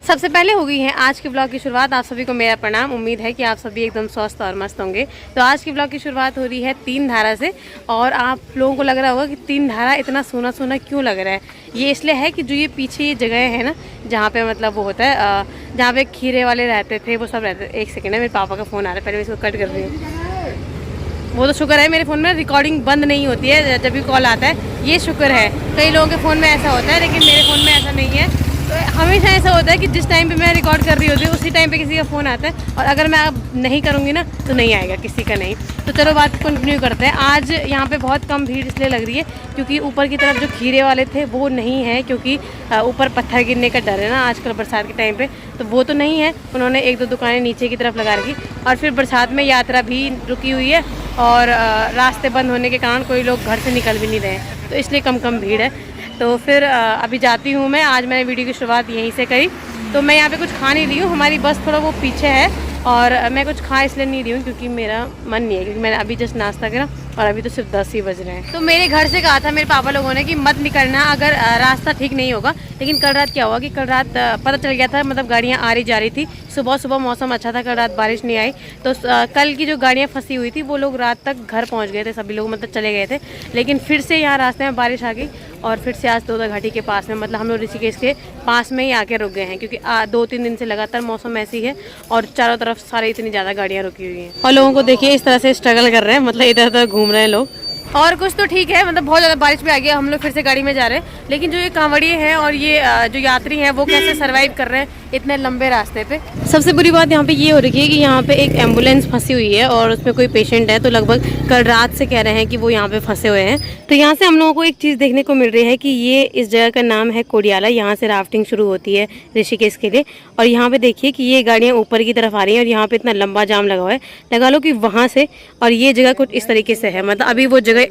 सबसे पहले हो गई है आज के ब्लॉग की शुरुआत। आप सभी को मेरा प्रणाम। उम्मीद है कि आप सभी एकदम स्वस्थ और मस्त होंगे। तो आज के ब्लॉग की शुरुआत हो रही है तीन धारा से। और आप लोगों को लग रहा होगा कि तीन धारा इतना सोना सोना क्यों लग रहा है। ये इसलिए है कि जो ये पीछे ये जगह है ना, जहाँ पे मतलब वो होता है, जहाँ पे खीरे वाले रहते थे, वो सब रहते थे। एक सेकेंड है, मेरे पापा का फ़ोन आ रहा है, पहले मैं इसको कट कर रही हूँ। वो तो शुक्र है मेरे फ़ोन में रिकॉर्डिंग बंद नहीं होती है जब भी कॉल आता है, ये शुक्र है। कई लोगों के फ़ोन में ऐसा होता है, लेकिन मेरे फ़ोन में ऐसा नहीं है। तो हमेशा ऐसा होता है कि जिस टाइम पे मैं रिकॉर्ड कर रही होती हूँ उसी टाइम पे किसी का फ़ोन आता है, और अगर मैं अब नहीं करूँगी ना तो नहीं आएगा, किसी का नहीं। तो चलो बात कंटिन्यू करते हैं। आज यहाँ पे बहुत कम भीड़ इसलिए लग रही है क्योंकि ऊपर की तरफ जो खीरे वाले थे वो नहीं है, क्योंकि ऊपर पत्थर गिरने का डर है ना आजकल बरसात के टाइम पे, तो वो तो नहीं है। उन्होंने एक दो दुकानें नीचे की तरफ लगा रखी, और फिर बरसात में यात्रा भी रुकी हुई है, और रास्ते बंद होने के कारण कोई लोग घर से निकल भी नहीं रहे हैं, तो इसलिए कम भीड़ है। तो फिर अभी जाती हूँ मैं। आज मैंने वीडियो की शुरुआत यहीं से करी। तो मैं यहाँ पे कुछ खा नहीं रही हूँ, हमारी बस थोड़ा वो पीछे है, और मैं कुछ खा इसलिए नहीं रही हूँ क्योंकि मेरा मन नहीं है, क्योंकि मैंने अभी जस्ट नाश्ता करा और अभी तो सिर्फ 10 ही बज रहे हैं। तो मेरे घर से कहा था मेरे पापा लोगों ने कि मत निकलना अगर रास्ता ठीक नहीं होगा। लेकिन कल रात क्या हुआ कि कल रात पता चल गया था, मतलब गाड़ियाँ आ रही जा रही थी। सुबह सुबह मौसम अच्छा था, कल रात बारिश नहीं आई, तो कल की जो गाड़ियाँ फंसी हुई थी वो लोग रात तक घर पहुँच गए थे, सभी लोग मतलब चले गए थे। लेकिन फिर से यहाँ रास्ते में बारिश आ गई, और फिर से आज दौदा घाटी के पास में, मतलब हम लोग ऋषिकेश के पास में ही आके रुक गए हैं, क्योंकि 2-3 दिन से लगातार मौसम ऐसी है और चारों तरफ सारे इतनी ज़्यादा गाड़ियाँ रुकी हुई हैं। और लोगों को देखिए इस तरह से स्ट्रगल कर रहे हैं, मतलब इधर उधर घूम रहे हैं लोग। और कुछ तो ठीक है, मतलब बहुत ज़्यादा बारिश भी आ गई, हम लोग फिर से गाड़ी में जा रहे हैं। लेकिन जो ये कांवड़िए हैं और ये जो यात्री हैं वो कैसे सरवाइव कर रहे हैं इतने लंबे रास्ते पे। सबसे बुरी बात यहाँ पे ये हो रही है कि यहाँ पे एक एम्बुलेंस फंसी हुई है और उसमें कोई पेशेंट है, तो लगभग कल रात से कह रहे हैं कि वो यहाँ पे फंसे हुए हैं। तो यहाँ से हम लोगों को एक चीज़ देखने को मिल रही है कि ये इस जगह का नाम है कोडियाला। यहाँ से राफ्टिंग शुरू होती है ऋषिकेश के लिए। और यहाँ पे देखिए कि ये गाड़ियाँ ऊपर की तरफ आ रही हैं, और यहाँ पे इतना लंबा जाम लगा हुआ है, लगा लो कि वहाँ से, और ये जगह कुछ इस तरीके से है, मतलब अभी वो जगह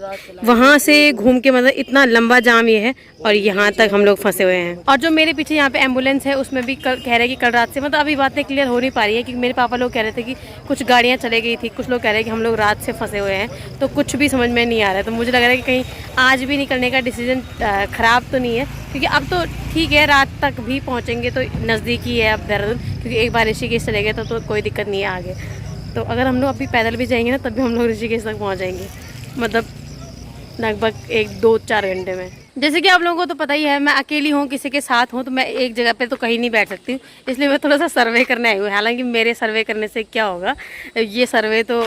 वहाँ से घूम के, मतलब इतना लंबा जाम ये है, और यहाँ तक हम लोग फंसे हुए हैं। और जो मेरे पीछे यहाँ पे एम्बुलेंस है उसमें भी कह रहे हैं कि कल रात से, मतलब अभी बातें क्लियर हो नहीं पा रही है, क्योंकि मेरे पापा लोग कह रहे थे कि कुछ गाड़ियाँ चले गई थी, कुछ लोग कह रहे हैं कि हम लोग रात से फंसे हुए हैं, तो कुछ भी समझ में नहीं आ रहा है। तो मुझे लग रहा है कि कहीं आज भी निकलने का डिसीजन ख़राब तो नहीं है, क्योंकि अब तो ठीक है, रात तक भी पहुँचेंगे तो नज़दीक ही है अब देहरादून, क्योंकि एक बार ऋषिकेश चले गए तो कोई दिक्कत नहीं है आगे। तो अगर हम लोग अभी पैदल भी जाएंगे ना तब भी हम लोग ऋषिकेश तक पहुँच जाएंगे, मतलब लगभग 1-2-4 घंटे में। जैसे कि आप लोगों को तो पता ही है, मैं अकेली हूँ, किसी के साथ हूँ तो मैं एक जगह पे तो कहीं नहीं बैठ सकती हूँ, इसलिए मैं थोड़ा सा सर्वे करने आई हूँ। हालांकि मेरे सर्वे करने से क्या होगा, ये सर्वे तो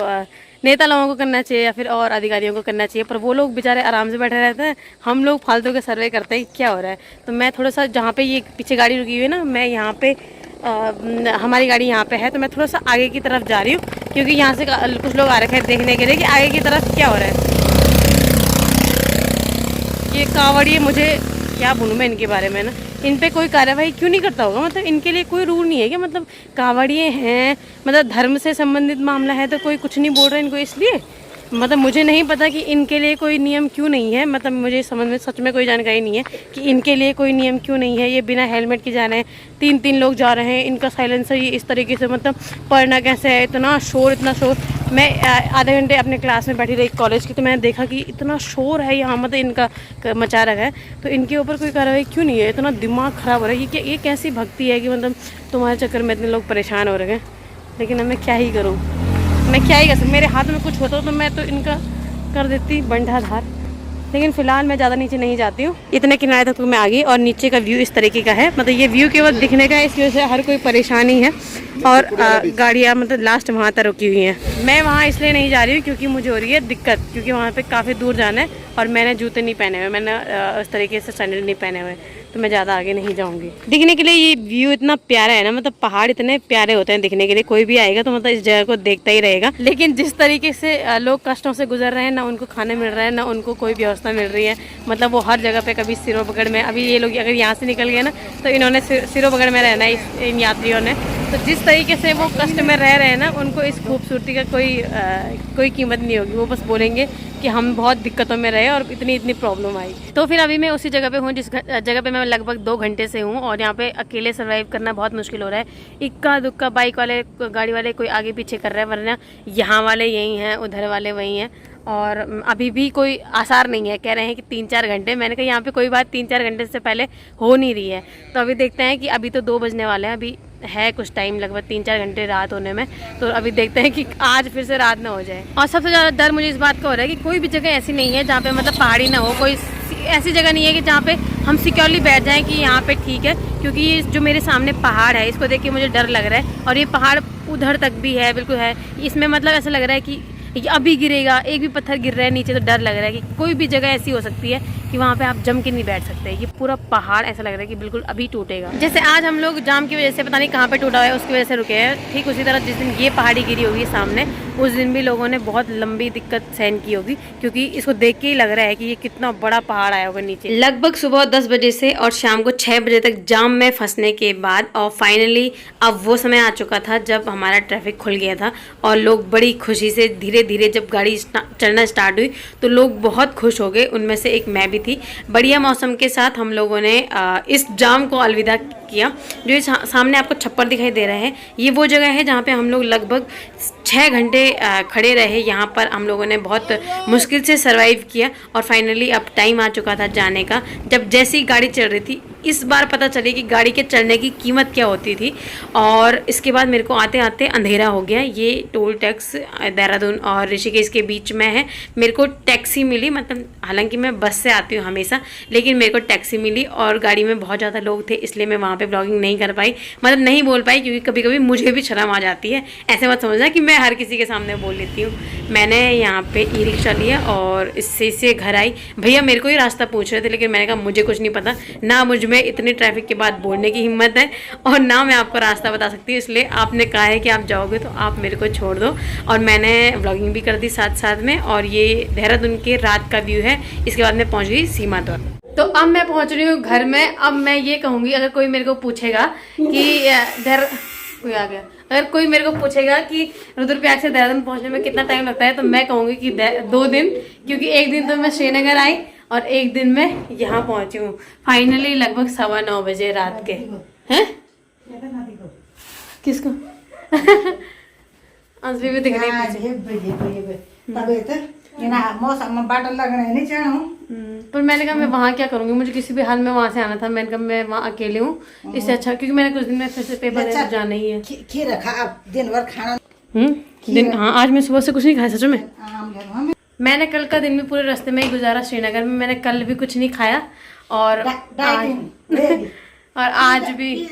नेता लोगों को करना चाहिए या फिर और अधिकारियों को करना चाहिए, पर वो लोग बेचारे आराम से बैठे रहते हैं, हम लोग फालतू के सर्वे करते हैं क्या हो रहा है। तो मैं थोड़ा सा, जहाँ पे ये पीछे गाड़ी रुकी हुई है ना, मैं यहाँ पे हमारी गाड़ी यहाँ पे है, तो मैं थोड़ा सा आगे की तरफ जा रही हूँ, क्योंकि यहाँ से कुछ लोग आ रखे हैं देखने के लिए कि आगे की तरफ क्या हो रहा है। ये कांवड़िए, मुझे क्या बोलूँ मैं इनके बारे में ना, इन पे कोई कार्रवाई क्यों नहीं करता होगा, मतलब इनके लिए कोई रूल नहीं है क्या, मतलब कांवड़िए हैं, मतलब धर्म से संबंधित मामला है तो कोई कुछ नहीं बोल रहा है इनको, इसलिए मतलब मुझे नहीं पता कि इनके लिए कोई नियम क्यों नहीं है। मतलब मुझे समझ में सच में कोई जानकारी नहीं है कि इनके लिए कोई नियम क्यों नहीं है। ये बिना हेलमेट के जा रहे हैं, 3-3 लोग जा रहे हैं, इनका साइलेंसर ये इस तरीके से, मतलब पढ़ना कैसे है, इतना शोर। मैं आधे घंटे अपने क्लास में बैठी रही कॉलेज की, तो मैंने देखा कि इतना शोर है यहाँ, मतलब इनका मचा रखा है, तो इनके ऊपर कोई कार्रवाई क्यों नहीं है। इतना दिमाग ख़राब हो रहा है, ये कैसी भक्ति है कि मतलब तुम्हारे चक्कर में इतने लोग परेशान हो रहे हैं। लेकिन अब मैं क्या ही करूँ, मैं क्या ही कर सकती, मेरे हाथ में कुछ होता तो मैं तो इनका कर देती बंटाधार। लेकिन फ़िलहाल मैं ज़्यादा नीचे नहीं जाती हूँ, इतने किनारे तक तो मैं आ गई। और नीचे का व्यू इस तरीके का है, मतलब ये व्यू केवल दिखने का है, इस वजह से हर कोई परेशानी है। और गाड़ियाँ मतलब लास्ट वहाँ तक रुकी हुई हैं। मैं वहाँ इसलिए नहीं जा रही हूँ क्योंकि मुझे हो रही है दिक्कत, क्योंकि वहाँ पे काफ़ी दूर जाना है और मैंने जूते नहीं पहने हुए, मैंने उस तरीके से सैंडल नहीं पहने हुए, तो मैं ज़्यादा आगे नहीं जाऊँगी। दिखने के लिए ये व्यू इतना प्यारा है ना, मतलब पहाड़ इतने प्यारे होते हैं दिखने के लिए, कोई भी आएगा तो मतलब इस जगह को देखता ही रहेगा। लेकिन जिस तरीके से लोग कष्टों से गुजर रहे हैं, ना उनको खाना मिल रहा है, ना उनको कोई व्यवस्था मिल रही है, मतलब वो हर जगह पे, कभी सिरोबगढ़ में, अभी ये लोग अगर यहाँ से निकल गए ना तो इन्होंने सिरोबगढ़ में रहना है इन यात्रियों ने। तो जिस तरीके से वो कष्ट में रह रहे हैं ना, उनको इस खूबसूरती का कोई कीमत नहीं होगी। वो बस बोलेंगे कि हम बहुत दिक्कतों में रहे और इतनी प्रॉब्लम आई। तो फिर अभी मैं उसी जगह पे हूँ जिस जगह पे मैं लगभग 2 घंटे से हूँ, और यहाँ पे अकेले सर्वाइव करना बहुत मुश्किल हो रहा है। इक्का दुक्का बाइक वाले, गाड़ी वाले कोई आगे पीछे कर रहा है, वरना यहाँ वाले यहीं हैं, उधर वाले वहीं हैं, और अभी भी कोई आसार नहीं है। कह रहे हैं कि 3-4 घंटे। मैंने कहा यहाँ पे कोई बात 3-4 घंटे से पहले हो नहीं रही है। तो अभी देखते हैं कि अभी तो 2 बजने वाले हैं, अभी है कुछ टाइम, लगभग 3-4 घंटे रात होने में। तो अभी देखते हैं कि आज फिर से रात ना हो जाए। और सबसे ज़्यादा डर मुझे इस बात का हो रहा है कि कोई भी जगह ऐसी नहीं है जहाँ पे मतलब पहाड़ी ना हो, कोई ऐसी जगह नहीं है कि जहाँ पे हम सिक्योरली बैठ जाएं कि यहाँ पे ठीक है। क्योंकि ये जो मेरे सामने पहाड़ है, इसको देख के मुझे डर लग रहा है। और ये पहाड़ उधर तक भी है, बिल्कुल है। इसमें मतलब ऐसा लग रहा है कि अभी गिरेगा, एक भी पत्थर गिर रहा है नीचे तो डर लग रहा है कि कोई भी जगह ऐसी हो सकती है कि वहाँ पे आप जम के नहीं बैठ सकते। ये पूरा पहाड़ ऐसा लग रहा है कि बिल्कुल अभी टूटेगा। जैसे आज हम लोग जाम की वजह से पता नहीं कहाँ पे टूटा हुआ है, उसकी वजह से रुके हैं, ठीक उसी तरह जिस दिन ये पहाड़ी गिरी होगी सामने, उस दिन भी लोगों ने बहुत लंबी दिक्कत सहन की होगी। क्योंकि इसको देख के ही लग रहा है कि ये कितना बड़ा पहाड़ आया होगा नीचे। लगभग सुबह 10 बजे से और शाम को 6 बजे तक जाम में फंसने के बाद और फाइनली अब वो समय आ चुका था जब हमारा ट्रैफिक खुल गया था। और लोग बड़ी खुशी से धीरे धीरे जब गाड़ी चलना स्टार्ट हुई तो लोग बहुत खुश हो गए। उनमें से एक मैं भी थी। बढ़िया मौसम के साथ हम लोगों ने इस जाम को अलविदा किया। जो ये सामने आपको छप्पर दिखाई दे रहा है, ये वो जगह है जहाँ पे हम लोग लगभग 6 घंटे खड़े रहे। यहाँ पर हम लोगों ने बहुत मुश्किल से सरवाइव किया और फाइनली अब टाइम आ चुका था जाने का। जब जैसी गाड़ी चल रही थी, इस बार पता चली कि गाड़ी के चलने की कीमत क्या होती थी। और इसके बाद मेरे को आते आते अंधेरा हो गया। ये टोल टैक्स देहरादून और ऋषिकेश के बीच में है। मेरे को टैक्सी मिली, मतलब हालांकि मैं बस से आती हूँ हमेशा, लेकिन मेरे को टैक्सी मिली और गाड़ी में बहुत ज़्यादा लोग थे, इसलिए मैं वहाँ पे ब्लॉगिंग नहीं कर पाई, मतलब नहीं बोल पाई। क्योंकि कभी कभी मुझे भी शर्म आ जाती है, ऐसे मत समझना कि मैं हर किसी के सामने बोल लेती हूँ। मैंने यहाँ पे ई रिक्शा लिया और इससे घर आई। भैया मेरे को ही रास्ता पूछ रहे थे, लेकिन मैंने कहा मुझे कुछ नहीं पता, ना मुझ में इतने ट्रैफिक के बाद बोलने की हिम्मत है और ना मैं आपको रास्ता बता सकती हूँ। इसलिए आपने कहा है कि आप जाओगे तो आप मेरे को छोड़ दो। और मैंने व्लॉगिंग भी कर दी साथ साथ में। और ये देहरादून के रात का व्यू है। इसके बाद मैं पहुँच गई सीमा द्वार। तो अब मैं पहुँच रही हूँ घर में। अब मैं ये कहूँगी, अगर कोई मेरे को पूछेगा कि कोई आ गया, अगर कोई मेरे को पूछेगा कि रुद्रप्रयाग से देहरादून पहुँचने में कितना टाइम लगता है, तो मैं कहूँगी कि 2 दिन। क्योंकि एक दिन तो मैं श्रीनगर आई और एक दिन मैं यहाँ पहुँची हूँ फाइनली लगभग 9:15 बजे रात के। हैं किसको अंजलि भी दिख रही पर मैंने कहा मैं वहाँ क्या करूँगी, मुझे किसी भी हाल में वहाँ से आना था। मैंने कहा मैं वहाँ अकेले हूँ, इससे अच्छा, क्योंकि मैंने कुछ दिन में फिर से पेपर देने जाना ही है। दिन भर खाना दिन, हाँ आज मैं सुबह से कुछ नहीं खाया सच में। मैंने कल का दिन भी पूरे रास्ते में ही गुजारा श्रीनगर में। मैंने कल भी कुछ नहीं खाया और आज भी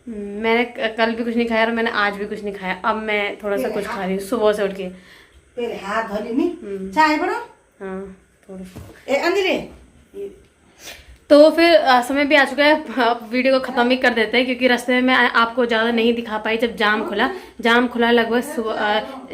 मैंने कल भी कुछ नहीं खाया और मैंने आज भी कुछ नहीं खाया। अब मैं थोड़ा सा कुछ खा रही हूँ सुबह से उठ के। हाथ धोली नहीं चाय बना। हाँ थोड़ा। तो फिर समय भी आ चुका है, अब वीडियो को ख़त्म ही कर देते हैं। क्योंकि रास्ते में मैं आपको ज़्यादा नहीं दिखा पाई। जब जाम खुला लगभग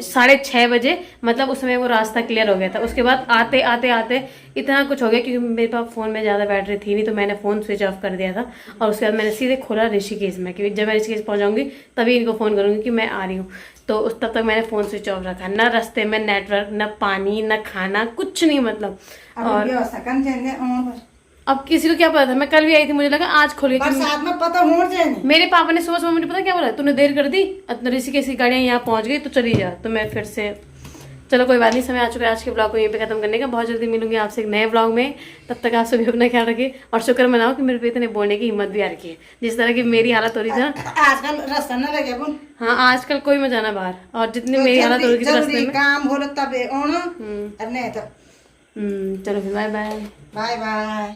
6:30 बजे, मतलब उस समय वो रास्ता क्लियर हो गया था। उसके बाद आते आते इतना कुछ हो गया क्योंकि मेरे पास फ़ोन में ज़्यादा बैटरी थी नहीं, तो मैंने फ़ोन स्विच ऑफ कर दिया था। और उसके बाद मैंने सीधे खोला ऋषिकेश में, क्योंकि जब मैं ऋषिकेश पहुँचाऊँगी तभी इनको फ़ोन करूँगी कि मैं आ रही हूँ। तो उस तब तक मैंने फ़ोन स्विच ऑफ रखा, ना रास्ते में नेटवर्क, ना पानी, ना खाना, कुछ नहीं मतलब। और अब किसी को क्या पता था, मैं कल भी आई थी, मुझे लगा आज खोली। बरसात में पता होना चाहिए। मेरे पापा ने सुबह मुझे पता क्या बोला, तूने देर कर दी, ऋषिकेश की गाड़ियाँ यहाँ पहुँच गई तो चली जा। तो मैं फिर से चलो कोई बात नहीं, समय आ चुका है आज के ब्लॉग को यहीं पे खत्म करने का। बहुत जल्दी मिलूंगी आपसे एक नए ब्लॉग में। तब तक आप सभी अपना ख्याल रखिए और शुक्र मनाओ कि मेरे पे इतने बोलने की हिम्मत भी आ रखी है। जिस तरह की मेरी हालत हो रही थी ना आजकल रास्ता ना लगे। हाँ आजकल कोई मजा ना बाहर, और जितनी मेरी हालत हो रही थी रास्ते में काम हो तब नहीं तो चलो फिर बाय बाय। Bye bye.